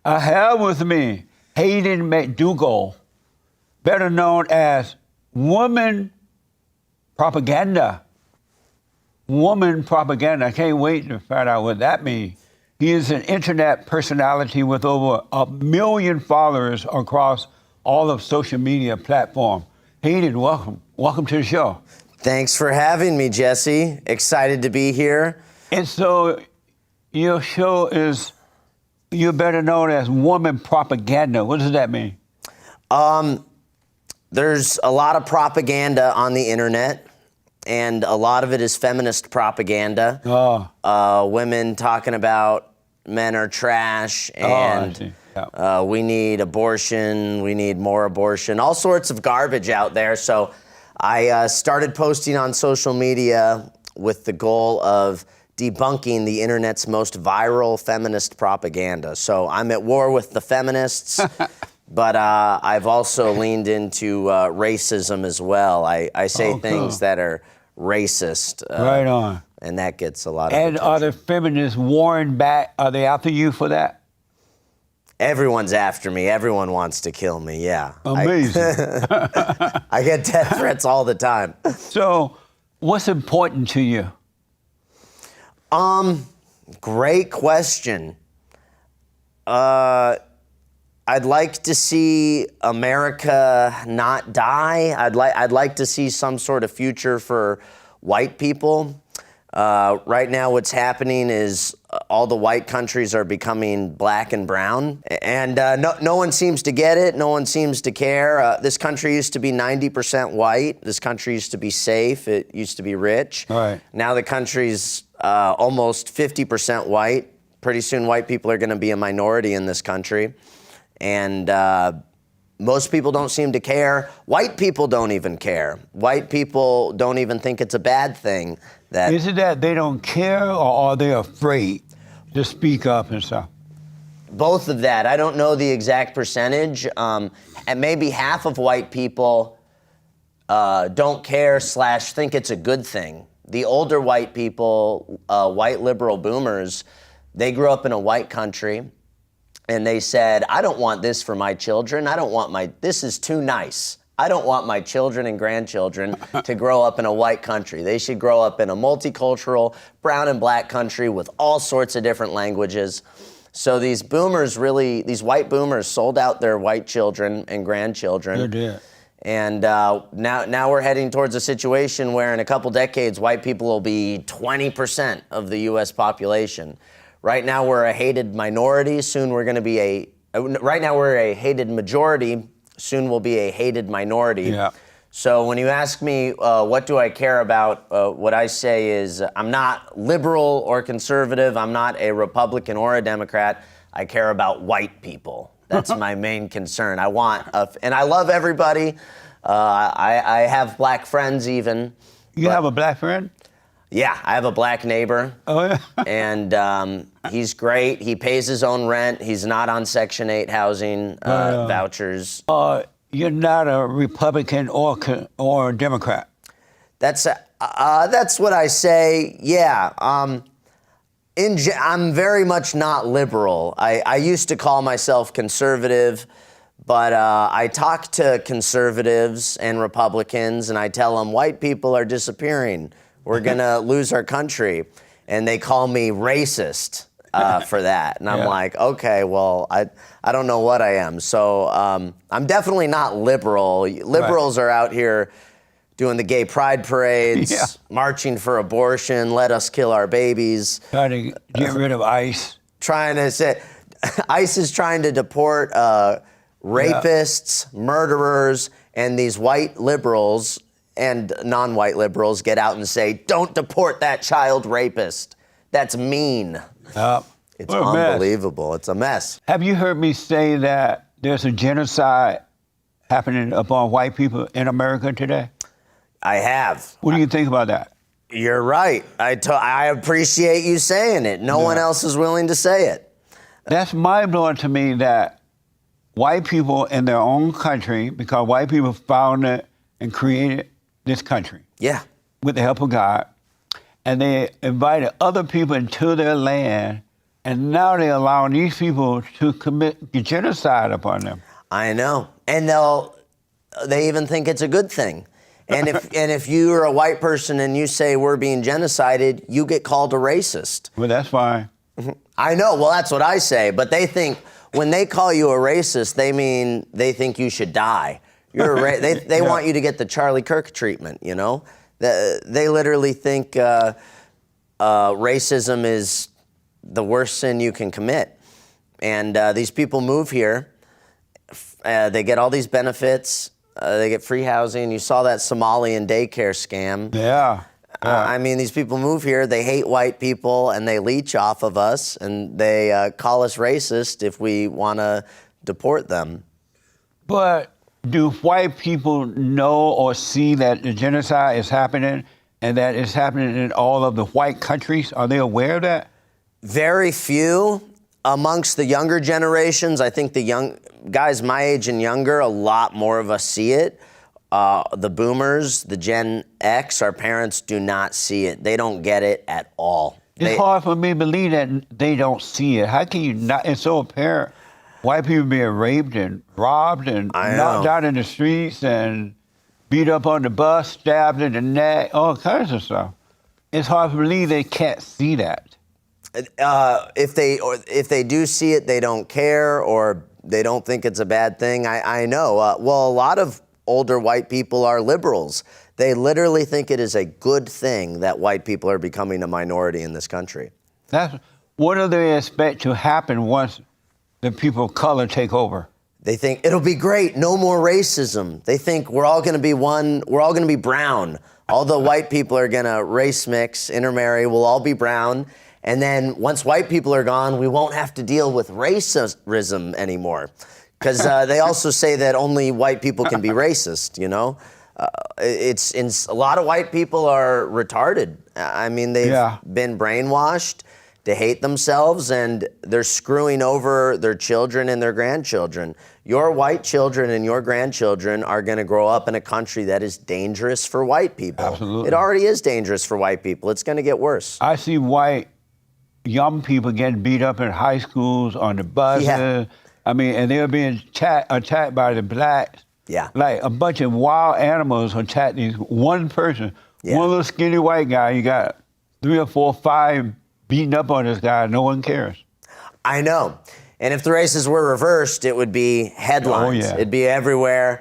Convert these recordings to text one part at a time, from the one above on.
I have with me Hayden McDougall, better known as Woman Propaganda. Woman Propaganda. I can't wait to find out what that means. He is an internet personality with over 1 million followers across all of social media platforms. Hayden, welcome. Welcome to the show. Thanks for having me, Jesse. Excited to be here. And so your show is, you're better known as Woman Propaganda. What does that mean? There's a lot of propaganda on the internet, and a lot of it is feminist propaganda. Women talking about men are trash, and we need abortion, we need more abortion, all sorts of garbage out there. So I started posting on social media with the goal of debunking the internet's most viral feminist propaganda. So I'm at war with the feminists, but I've also leaned into racism as well. I say things that are racist. Right on. And that gets a lot of attention. attention. Are the feminists warring back? Are they after you for that? Everyone's after me. Everyone wants to kill me, yeah. Amazing. I get death threats all the time. So what's important to you? Great question. I'd like to see America not die. I'd like to see some sort of future for white people. Right now what's happening is all the white countries are becoming black and brown, and no one seems to get it. No one seems to care. This country used to be 90% white. This country used to be safe. It used to be rich. Right. Now the country's almost 50% white. Pretty soon white people are going to be a minority in this country. And most people don't seem to care. White people don't even care. White people don't even think it's a bad thing. Is it that they don't care, or are they afraid to speak up and stuff? Both of that. I don't know the exact percentage. And maybe half of white people don't care / think it's a good thing. The older white people, white liberal boomers, they grew up in a white country, and they said, I don't want this for my children. This is too nice. I don't want my children and grandchildren to grow up in a white country. They should grow up in a multicultural, brown and black country with all sorts of different languages. So these white boomers sold out their white children and grandchildren. They did. And now we're heading towards a situation where in a couple decades, white people will be 20% of the U.S. population. Right now we're a hated minority. Soon we're going to be right now we're a hated majority. Soon we'll be a hated minority. Yeah. So when you ask me what do I care about, what I say is I'm not liberal or conservative. I'm not a Republican or a Democrat. I care about white people. That's my main concern. And I love everybody. I have black friends even. You have a black friend? Yeah, I have a black neighbor. Oh, yeah. And he's great. He pays his own rent. He's not on Section 8 housing vouchers. You're not a Republican or a Democrat? That's what I say, yeah. I'm very much not liberal. I used to call myself conservative, but I talk to conservatives and Republicans, and I tell them white people are disappearing. We're going to lose our country. And they call me racist for that. And I'm like, okay, well, I don't know what I am. So I'm definitely not liberal. Liberals are out here doing the gay pride parades, marching for abortion, let us kill our babies. Trying to get rid of ICE. ICE is trying to deport rapists, murderers, and these white liberals and non-white liberals get out and say, don't deport that child rapist. That's mean. It's unbelievable. It's a mess. Have you heard me say that there's a genocide happening upon white people in America today? I have. What do you think about that? You're right. I appreciate you saying it. No one else is willing to say it. That's mind-blowing to me that white people in their own country, because white people founded and created this country. Yeah. With the help of God. And they invited other people into their land And now they're allowing these people to commit genocide upon them. I know. And they even think it's a good thing. And if you're a white person and you say we're being genocided, you get called a racist. Well, that's fine. I know. Well, that's what I say. But they think when they call you a racist, they mean they think you should die. They want you to get the Charlie Kirk treatment, you know? They literally think racism is the worst sin you can commit. And these people move here. They get all these benefits. They get free housing. You saw that Somalian daycare scam. Yeah. I mean, these people move here. They hate white people, and they leech off of us, and they call us racist if we want to deport them. But do white people know or see that the genocide is happening and that it's happening in all of the white countries? Are they aware of that? Very few. Amongst the younger generations, I think the young guys my age and younger, a lot more of us see it. The boomers, the Gen X, our parents do not see it. They don't get it at all. It's hard for me to believe that they don't see it. How can you not? It's so apparent. White people being raped and robbed and knocked out in the streets and beat up on the bus, stabbed in the neck, all kinds of stuff. It's hard to believe they can't see that. If they do see it, they don't care or they don't think it's a bad thing. I know. Well, a lot of older white people are liberals. They literally think it is a good thing that white people are becoming a minority in this country. What do they expect to happen once the people of color take over? They think it'll be great. No more racism. They think we're all going to be one. We're all going to be brown. All the white people are going to race mix, intermarry. We'll all be brown. And then once white people are gone, we won't have to deal with racism anymore. Because they also say that only white people can be racist, you know? A lot of white people are retarded. I mean, they've been brainwashed to hate themselves, and they're screwing over their children and their grandchildren. Your white children and your grandchildren are going to grow up in a country that is dangerous for white people. Absolutely. It already is dangerous for white people. It's going to get worse. I see white young people getting beat up in high schools, on the buses. Yeah. I mean, and they're being attacked by the blacks. Yeah. Like a bunch of wild animals attack these one person. Yeah. One little skinny white guy, you got 3 or 4 or 5 beating up on this guy. No one cares. I know. And if the races were reversed, it would be headlines. Oh, yeah. It'd be everywhere.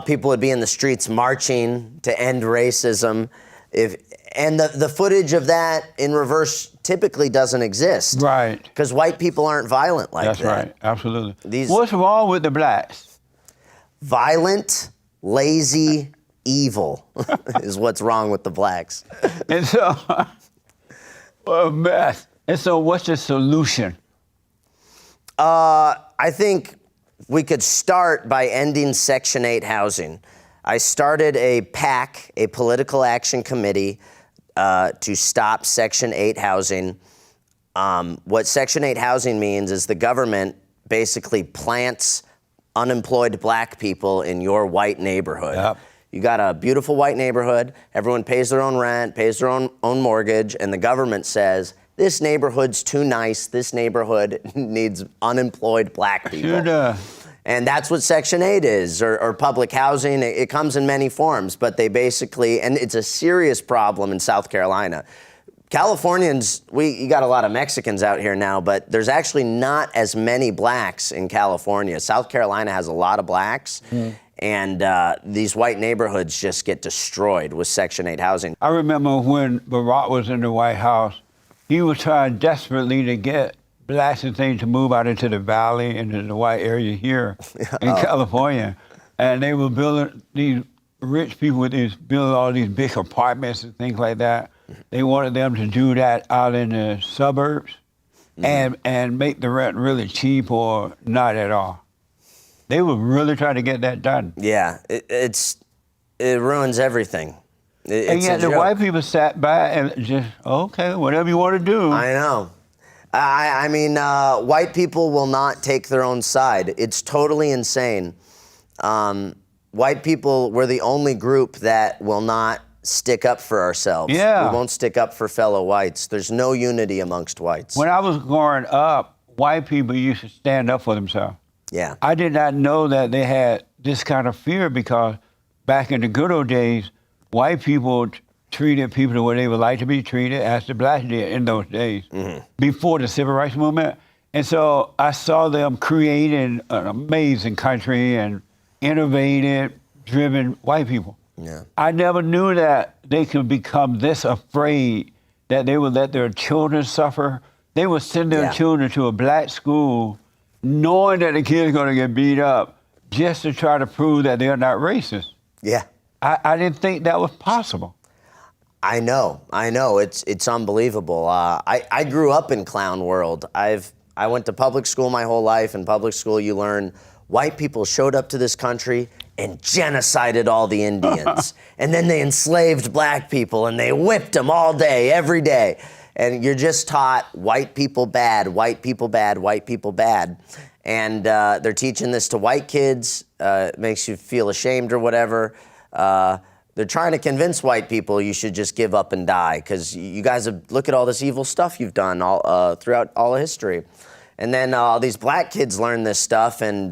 People would be in the streets marching to end racism. And the footage of that in reverse typically doesn't exist. Right. Because white people aren't violent like that. That's right. Absolutely. What's wrong with the blacks? Violent, lazy, evil is what's wrong with the blacks. And so, what a mess. And so what's the solution? I think we could start by ending Section 8 housing. I started a PAC, a political action committee, to stop Section 8 housing. What Section 8 housing means is the government basically plants unemployed black people in your white neighborhood. Yep. You got a beautiful white neighborhood, everyone pays their own rent, pays their own mortgage, and the government says, this neighborhood's too nice, this neighborhood needs unemployed black people. And that's what Section 8 is, or public housing. It comes in many forms, but they basically, and it's a serious problem in South Carolina. Californians, you got a lot of Mexicans out here now, but there's actually not as many blacks in California. South Carolina has a lot of blacks, and these white neighborhoods just get destroyed with Section 8 housing. I remember when Barack was in the White House, he was trying desperately to get blacks and things to move out into the valley, into the white area here in California. And they were building, these rich people with building all these big apartments and things like that. They wanted them to do that out in the suburbs and make the rent really cheap or not at all. They were really trying to get that done. Yeah, it ruins everything. And yet the white people sat by and just, okay, whatever you want to do. I know. I mean, white people will not take their own side. It's totally insane. White people, we're the only group that will not stick up for ourselves. Yeah. We won't stick up for fellow whites. There's no unity amongst whites. When I was growing up, white people used to stand up for themselves. Yeah. I did not know that they had this kind of fear because back in the good old days, white people treated people the way they would like to be treated as the blacks did in those days, before the civil rights movement. And so I saw them creating an amazing country and innovative, driven white people. Yeah. I never knew that they could become this afraid that they would let their children suffer. They would send their children to a black school knowing that the kids are going to get beat up just to try to prove that they're not racist. Yeah. I didn't think that was possible. I know. It's unbelievable. I grew up in clown world. I went to public school my whole life. In public school, you learn white people showed up to this country and genocided all the Indians. And then they enslaved black people and they whipped them all day, every day. And you're just taught white people bad, white people bad, white people bad. And they're teaching this to white kids. It makes you feel ashamed or whatever. They're trying to convince white people you should just give up and die because you guys look at all this evil stuff you've done all throughout all of history. And then all these black kids learn this stuff and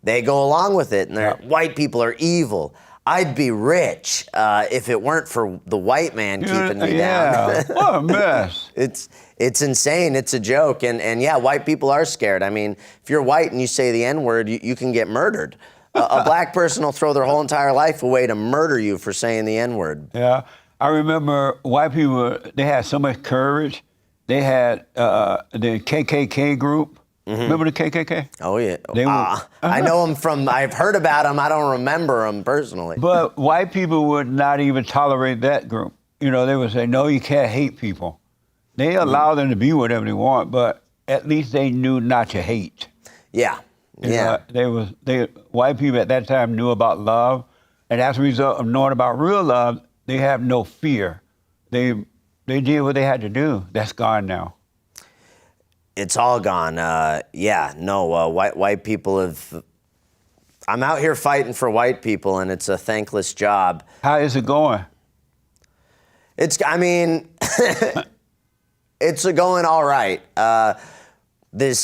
they go along with it. And white people are evil. I'd be rich if it weren't for the white man keeping me down. What a mess. It's insane. It's a joke. And yeah, white people are scared. I mean, if you're white and you say the N-word, you can get murdered. A black person will throw their whole entire life away to murder you for saying the N-word. Yeah. I remember white people, they had so much courage. They had the KKK group. Remember the KKK? Oh, yeah. I know them I've heard about them. I don't remember them personally. But white people would not even tolerate that group. You know, they would say, no, you can't hate people. They allow them to be whatever they want, but at least they knew not to hate. Yeah. White people at that time knew about love, and as a result of knowing about real love, they have no fear. They did what they had to do. That's gone now. It's all gone. White people have. I'm out here fighting for white people, and it's a thankless job. How is it going? It's going all right.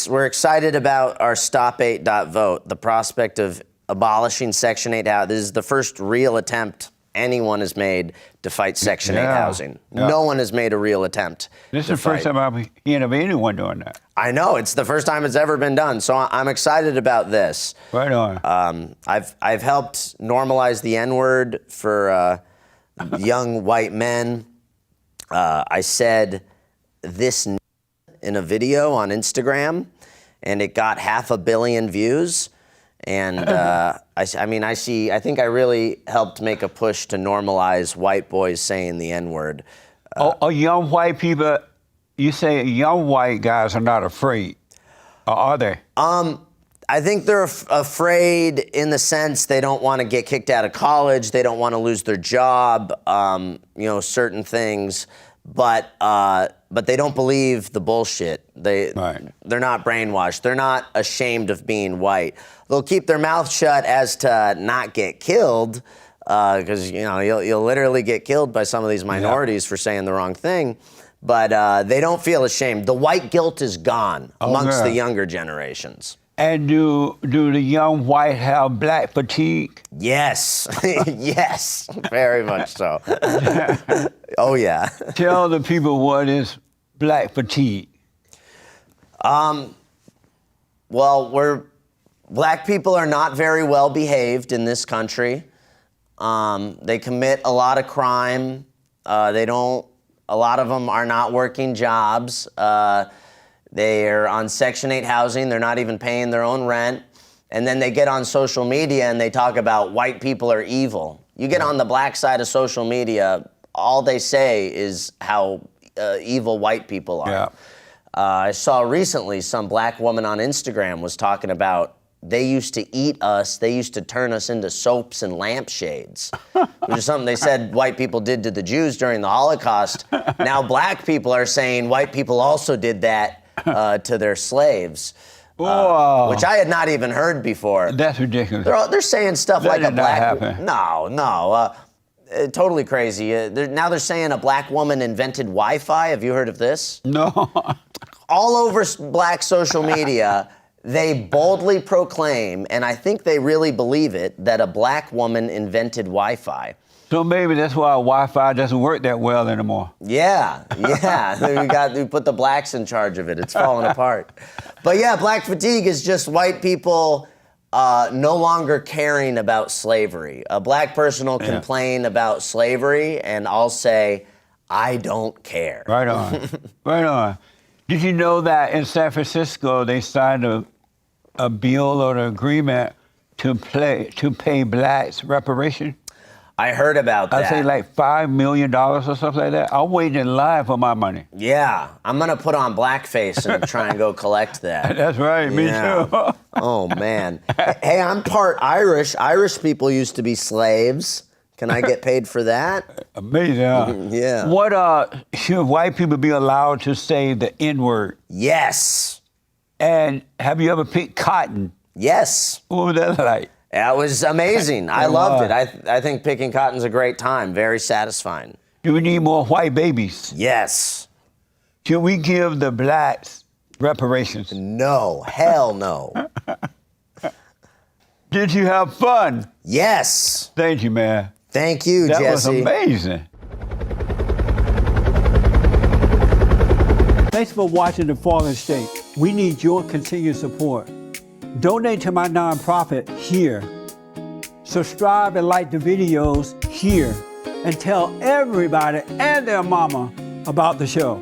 We're excited about our Stop 8 vote, the prospect of abolishing Section 8 housing. This is the first real attempt anyone has made to fight Section 8 housing. Yeah. No one has made a real attempt. This is the first time I'm hearing of anyone doing that. I know, it's the first time it's ever been done, so I'm excited about this. Right on. I've helped normalize the N-word for young white men. I said this in a video on Instagram, and it got 500 million views. And I think I really helped make a push to normalize white boys saying the N-word. Young white people, you say young white guys are not afraid, or are they? I think they're afraid in the sense they don't want to get kicked out of college, they don't want to lose their job, certain things. But they don't believe the bullshit. They're not brainwashed. They're not ashamed of being white. They'll keep their mouth shut as to not get killed, because you'll literally get killed by some of these minorities for saying the wrong thing. But they don't feel ashamed. The white guilt is gone amongst the younger generations. And do the young white have black fatigue? Yes, yes, very much so. Oh yeah. Tell the people what is black fatigue. Black people are not very well behaved in this country. They commit a lot of crime. A lot of them are not working jobs. They're on Section 8 housing. They're not even paying their own rent. And then they get on social media and they talk about white people are evil. You get on the black side of social media, all they say is how evil white people are. Yeah. I saw recently some black woman on Instagram was talking about they used to eat us. They used to turn us into soaps and lampshades, which is something they said white people did to the Jews during the Holocaust. Now black people are saying white people also did that to their slaves, which I had not even heard before. That's ridiculous. They're saying stuff That like did a black. not happen. No. totally crazy. Now they're saying a black woman invented Wi-Fi. Have you heard of this? No. All over black social media, they boldly proclaim, and I think they really believe it, that a black woman invented Wi-Fi. So maybe that's why Wi-Fi doesn't work that well anymore. Yeah. We put the blacks in charge of it. It's falling apart. But yeah, black fatigue is just white people no longer caring about slavery. A black person will complain about slavery, and I'll say, I don't care. Right on. Right on. Did you know that in San Francisco they signed a bill or an agreement to pay blacks reparation? I heard about that. I say like $5 million or something like that. I'm waiting in line for my money. Yeah, I'm gonna put on blackface and try and go collect that. That's right, me too. Oh man. Hey, I'm part Irish. Irish people used to be slaves. Can I get paid for that? Amazing, huh? Yeah. What should white people be allowed to say the N-word? Yes. And have you ever picked cotton? Yes. What was that like? That was amazing. I loved it. I think picking cotton's a great time. Very satisfying. Do we need more white babies? Yes. Should we give the blacks reparations? No. Hell no. Did you have fun? Yes. Thank you, man. Thank you, That Jesse. was amazing. Thanks for watching The Fallen State. We need your continued support. Donate to my nonprofit here. Subscribe and like the videos here. And tell everybody and their mama about the show.